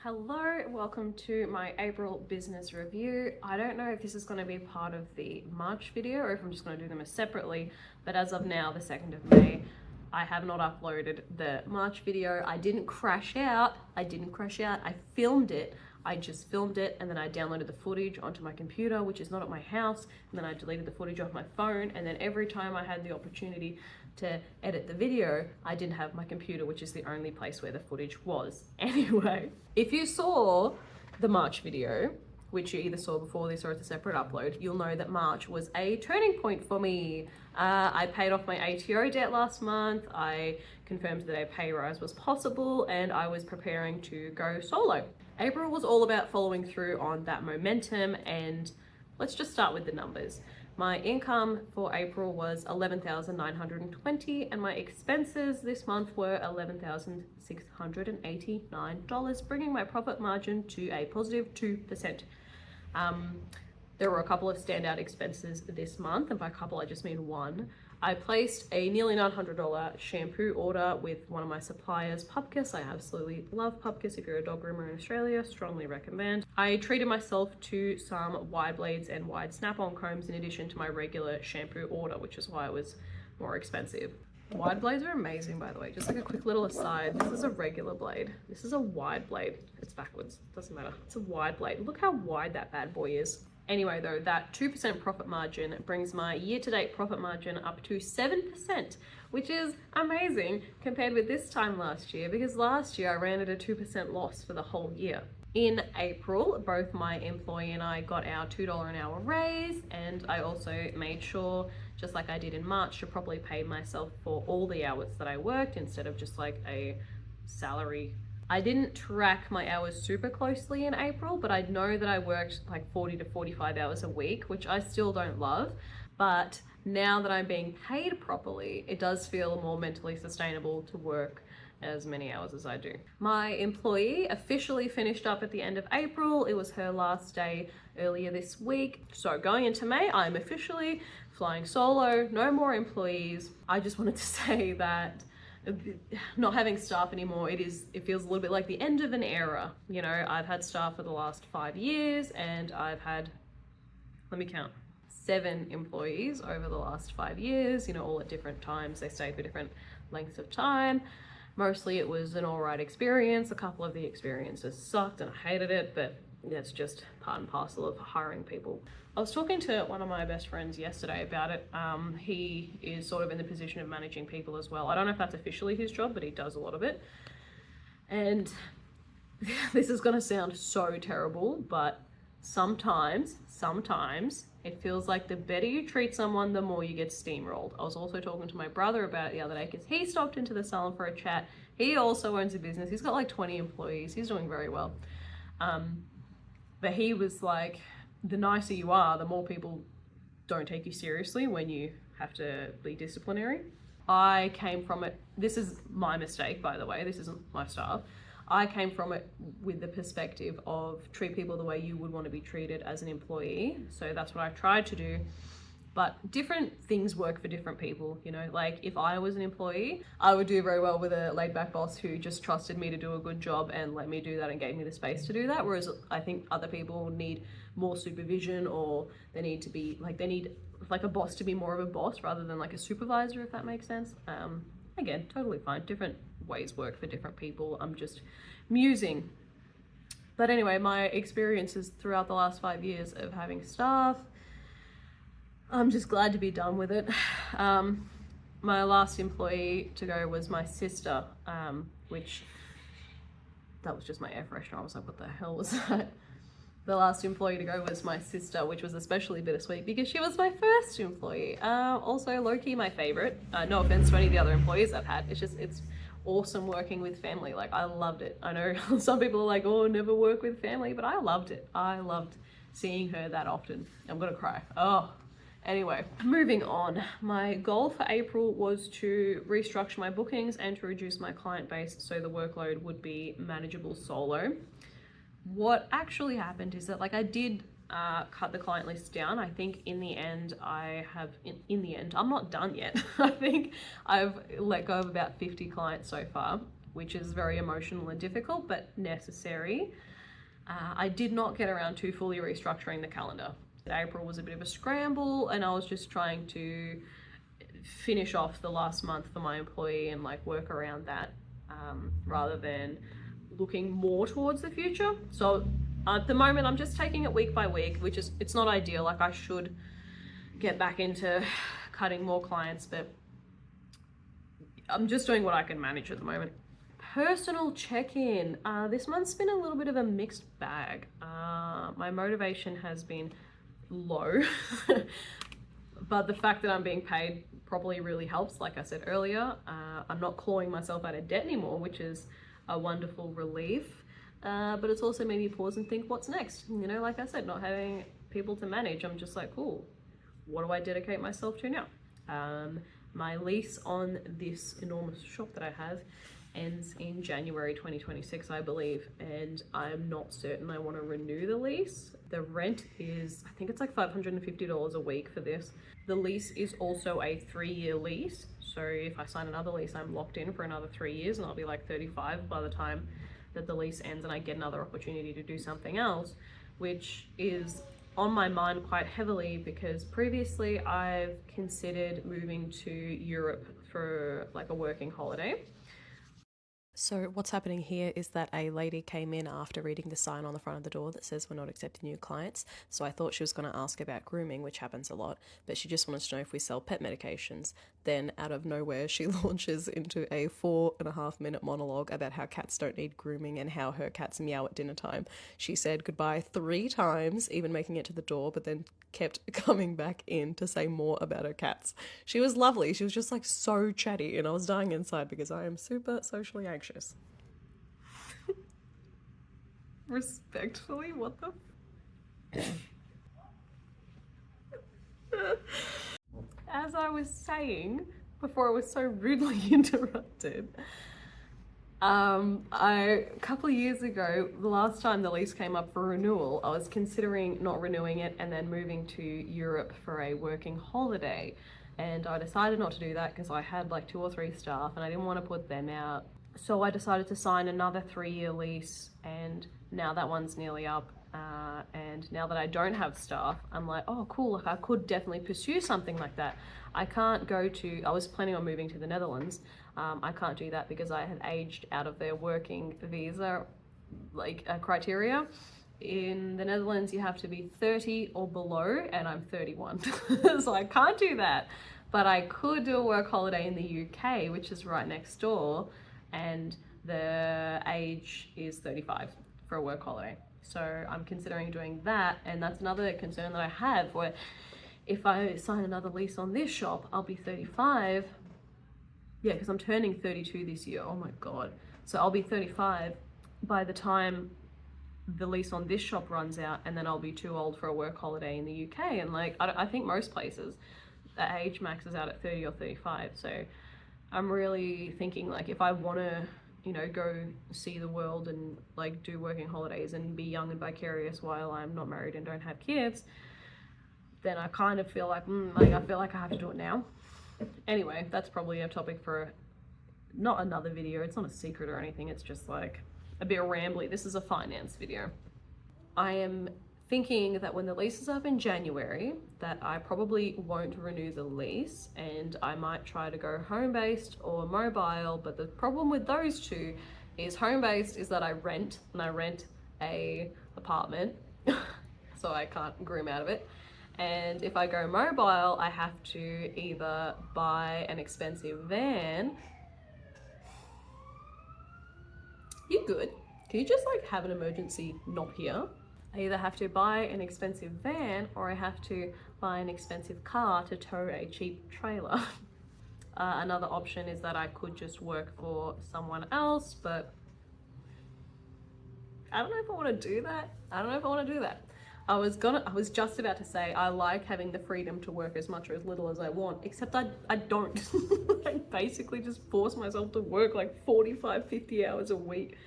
Hello, welcome to my April business review. I don't know if this is going to be part of the March video or if I'm just going to do them as separately, but as of now, the 2nd of May, I have not uploaded the March video. I didn't crash out. I filmed it. I just filmed it and then I downloaded the footage onto my computer, which is not at my house, and then I deleted the footage off my phone, and then every time I had the opportunity to edit the video, I didn't have my computer, which is the only place where the footage was. Anyway, if you saw the March video, which you either saw before this or it's a separate upload, you'll know that March was a turning point for me. I paid off my ATO debt last month, I confirmed that a pay rise was possible, and I was preparing to go solo. April was all about following through on that momentum, and let's just start with the numbers. My income for April was $11,920 and my expenses this month were $11,689, bringing my profit margin to a positive 2%. There were a couple of standout expenses this month, and by couple I just mean one. I placed a nearly $900 shampoo order with one of my suppliers, Pupkiss. I absolutely love Pupkiss. If you're a dog groomer in Australia, strongly recommend. I treated myself to some wide blades and wide snap-on combs in addition to my regular shampoo order, which is why it was more expensive. Wide blades are amazing, by the way. Just like a quick little aside, this is a regular blade. This is a wide blade. It's backwards, doesn't matter. It's a wide blade. Look how wide that bad boy is. Anyway, though, that 2% profit margin brings my year-to-date profit margin up to 7%, which is amazing compared with this time last year, because last year I ran at a 2% loss for the whole year. In April, both my employee and I got our $2 an hour raise, and I also made sure, just like I did in March, to properly pay myself for all the hours that I worked instead of just like a salary. I didn't track my hours super closely in April, but I know that I worked like 40 to 45 hours a week, which I still don't love. But now that I'm being paid properly, it does feel more mentally sustainable to work as many hours as I do. My employee officially finished up at the end of April. It was her last day earlier this week. So going into May, I'm officially flying solo, no more employees. I just wanted to say that not having staff anymore, it feels a little bit like the end of an era. You know, I've had staff for the last 5 years, and I've had, let me count, 7 employees over the last 5 years, you know, all at different times. They stayed for different lengths of time. Mostly it was an all right experience. A couple of the experiences sucked and I hated it, but that's just part and parcel of hiring people. I was talking to one of my best friends yesterday about it. He is sort of in the position of managing people as well. I don't know if that's officially his job, but he does a lot of it. And this is gonna sound so terrible, but sometimes it feels like the better you treat someone, the more you get steamrolled. I was also talking to my brother about it the other day because he stopped into the salon for a chat. He also owns a business. He's got like 20 employees. He's doing very well. But he was like, the nicer you are, the more people don't take you seriously when you have to be disciplinary. I came from it, this is my mistake, by the way, this isn't my style. I came from it with the perspective of treat people the way you would want to be treated as an employee. So that's what I tried to do. But different things work for different people, you know, like if I was an employee, I would do very well with a laid back boss who just trusted me to do a good job and let me do that and gave me the space to do that. Whereas I think other people need more supervision, or they need to be like, they need like a boss to be more of a boss rather than like a supervisor, if that makes sense. Again, totally fine. Different ways work for different people. I'm just musing. But anyway, my experiences throughout the last 5 years of having staff, I'm just glad to be done with it. My last employee to go was my sister, which, that was just my air freshener. I was like, what the hell was that? The last employee to go was my sister, which was especially bittersweet because she was my first employee. Also low-key my favorite. No offense to any of the other employees I've had. It's awesome working with family. Like, I loved it. I know some people are like, oh, never work with family, but I loved it. I loved seeing her that often. I'm gonna cry. Oh. Anyway, moving on. My goal for April was to restructure my bookings and to reduce my client base so the workload would be manageable solo. What actually happened is that, like, I did cut the client list down. I think in the end, I'm not done yet. I think I've let go of about 50 clients so far. which is very emotional and difficult, but necessary. I did not get around to fully restructuring the calendar. April was a bit of a scramble, and I was just trying to finish off the last month for my employee and like work around that, rather than looking more towards the future. So at the moment I'm just taking it week by week, which is, it's not ideal. Like I should get back into cutting more clients, but I'm just doing what I can manage at the moment. Personal check-in. This month's been a little bit of a mixed bag. My motivation has been low, but the fact that I'm being paid properly really helps. Like I said earlier, I'm not clawing myself out of debt anymore, which is a wonderful relief. But it's also made me pause and think, what's next? You know, like I said, not having people to manage, I'm just like, cool, what do I dedicate myself to now? My lease on this enormous shop that I have ends in January 2026, I believe, and I'm not certain I want to renew the lease. The rent is, I think it's like $550 a week for this. The lease is also a 3-year lease, so if I sign another lease, I'm locked in for another 3 years, and I'll be like 35 by the time that the lease ends and I get another opportunity to do something else, which is on my mind quite heavily because previously I've considered moving to Europe for like a working holiday. So what's happening here is that a lady came in after reading the sign on the front of the door that says we're not accepting new clients. So I thought she was going to ask about grooming, which happens a lot, but she just wanted to know if we sell pet medications. Then out of nowhere, she launches into a 4.5-minute monologue about how cats don't need grooming and how her cats meow at dinner time. She said goodbye 3 times, even making it to the door, but then kept coming back in to say more about her cats. She was lovely. She was just like so chatty, and I was dying inside because I am super socially anxious. Respectfully, what the as I was saying before I was so rudely interrupted, a couple of years ago, the last time the lease came up for renewal, I was considering not renewing it and then moving to Europe for a working holiday. And I decided not to do that because I had like 2 or 3 staff and I didn't want to put them out. So I decided to sign another 3-year lease, and now that one's nearly up. And now that I don't have staff, I'm like, oh cool, like I could definitely pursue something like that. I can't go to, I was planning on moving to the Netherlands. I can't do that because I had aged out of their working visa criteria. In the Netherlands, you have to be 30 or below, and I'm 31. So I can't do that. But I could do a work holiday in the UK, which is right next door, and the age is 35 for a work holiday. So I'm considering doing that, and that's another concern that I have, where if I sign another lease on this shop, I'll be 35. Yeah, because I'm turning 32 this year. Oh my God. So I'll be 35 by the time the lease on this shop runs out, and then I'll be too old for a work holiday in the UK. And like, I think most places, the age maxes out at 30 or 35. So I'm really thinking like, if I want to, you know, go see the world and like do working holidays and be young and vicarious while I'm not married and don't have kids, then I kind of feel like, I feel like I have to do it now. Anyway, that's probably a topic for not another video. It's not a secret or anything. It's just like a bit rambly. This is a finance video. I am thinking that when the lease is up in January, that I probably won't renew the lease and I might try to go home-based or mobile. But the problem with those two is home-based is that I rent, and I rent a apartment, so I can't groom out of it. And if I go mobile, I have to either buy an expensive van. You good? Can you just like have an emergency not here? I either have to buy an expensive van or I have to buy an expensive car to tow a cheap trailer. Another option is that I could just work for someone else, but I don't know if I want to do that. I was just about to say I like having the freedom to work as much or as little as I want, except I don't. I basically just force myself to work like 45, 50 hours a week.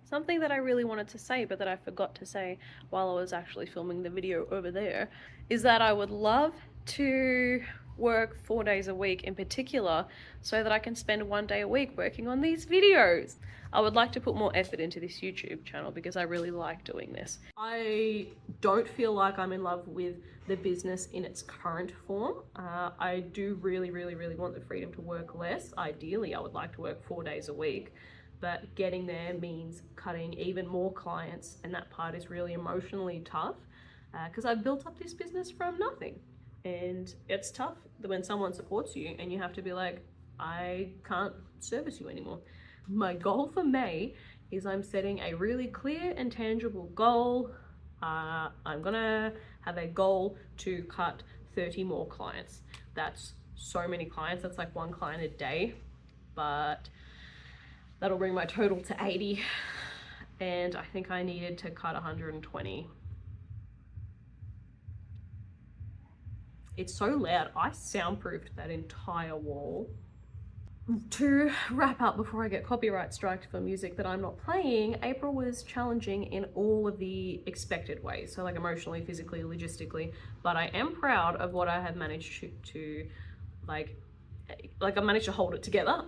Something that I really wanted to say, but that I forgot to say while I was actually filming the video over there, is that I would love to work 4 days a week in particular so that I can spend 1 day a week working on these videos. I would like to put more effort into this YouTube channel because I really like doing this. I don't feel like I'm in love with the business in its current form. I do really want the freedom to work less. Ideally, I would like to work 4 days a week, but getting there means cutting even more clients, and that part is really emotionally tough because I've built up this business from nothing. And it's tough when someone supports you and you have to be like, I can't service you anymore. My goal for May is I'm setting a really clear and tangible goal. I'm gonna have a goal to cut 30 more clients. That's so many clients, that's like 1 client a day, but that'll bring my total to 80. And I think I needed to cut 120. It's so loud, I soundproofed that entire wall. To wrap up before I get copyright striked for music that I'm not playing, April was challenging in all of the expected ways. So like emotionally, physically, logistically, but I am proud of what I have managed to like I managed to hold it together.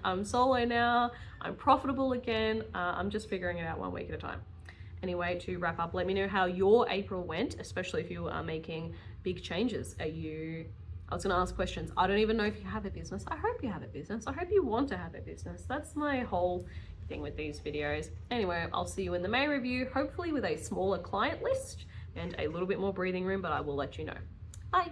I'm solo now, I'm profitable again. I'm just figuring it out 1 week at a time. Anyway, to wrap up, let me know how your April went, especially if you are making big changes. I was gonna ask questions. I don't even know if you have a business. I hope you have a business. I hope you want to have a business. That's my whole thing with these videos. Anyway, I'll see you in the May review, hopefully with a smaller client list and a little bit more breathing room, but I will let you know. Bye.